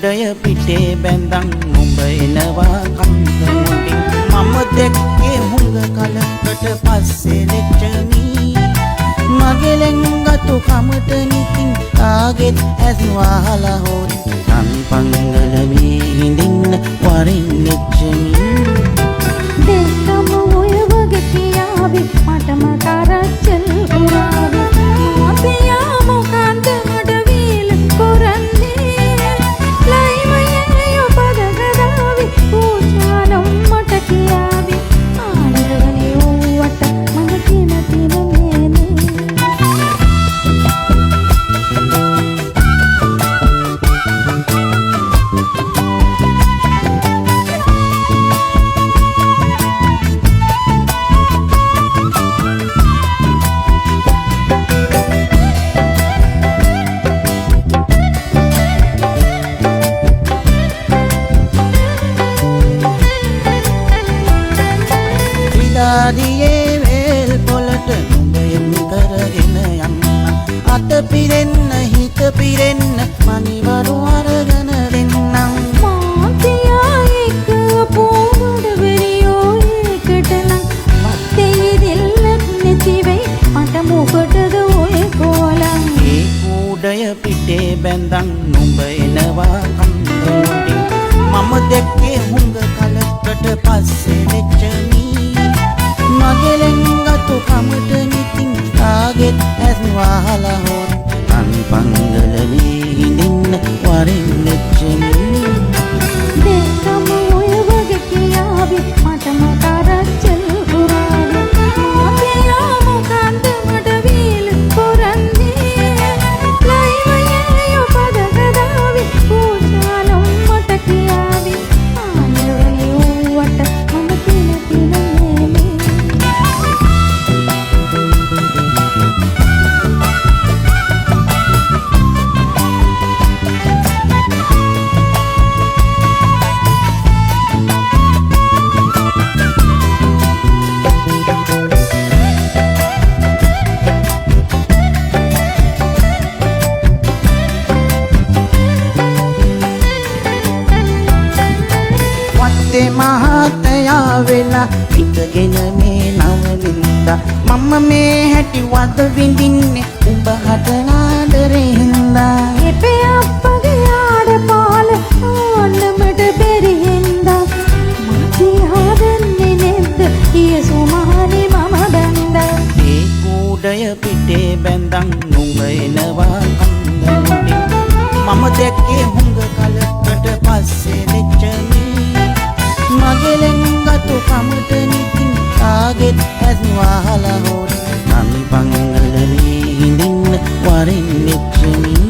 කූඩය පිටේ බැඳන් නුඹ එනවා කන්දමුටින් මම දැක්කේ හුඟ කලකට පස්සේ ලෙච්චමී මගේ ලෙන්ගතු කමට නිතින් කාගෙත් ඇස් වහලා හොත් තන්පංගල මේ හිඳින්න වරින් ලෙච්චමී දෙකම ඔය වගේ කියාවි මටම කරච්චල් උරාවි මාපියා මොකන්ද මට වීල කරන්නේ ලයිමයේ ඔපදගදාවි පූජානම් මට කියාවි ආනරවනේ ඌවට මම කිමති නෙමෙයි දියේ වේල් පොළට නුඹ එමු කරගෙන යන්න අත පිරෙන්න හිත පිරෙන්න මනිවරු අරගෙන දෙන්නම් මාතියා එක්ක පොඩ වෙරියෝ එකටනම් මත්තේ දෙල්ලක් නැති වෙයි මට මොකටද ඔය කොලම් ඒ කූඩය පිටේ බැඳන් නුඹ එනවා කන්දමුටින් මම දැක්කේ හුඟ කලකට පස්සේ ලෙච්චමී මගේ ලෙන්ගතු කමට නිතින් කාගෙත් ඇස් වහලා හොත් තන්පංගල මේ හිඳින්න වරින් ලෙච්චමී දෙකම ඔය වගේ කියාවි මටම කරච්චල් උරාවි මාපියා මොකන්ද මට වීල කරන්නේ ලයිමයේ ඔපදගදාවි පූජානම් මට කියාවි ආනරවනේ ඌවට මම කිමති නෙමෙයි වත්තේ මහත්තයා වෙලා පිටගෙන මේ නවලින්දා මම මේ හැටි වද විඳින්නේ උඹ හටනාදරේ හින්දා එපේ අප්පගේ ආඩපාල ඕන්නමට බැරි හින්දා මතියා දන්නේ නැද්ද ඊයසු මහනේ මම බැන්දා ඒ කූඩය පිටේ බැඳන් නුඹ එනවා කන්දමුටින් මම දැක්කේ හුඟ කලකට පස්සේ ලෙච්චමී මගේ ලෙන්ගතු කමට නිතින් කාගෙත් ඇස් වහලා හොත් තන්පංගල මේ හිඳින්න වරින් ලෙච්චමී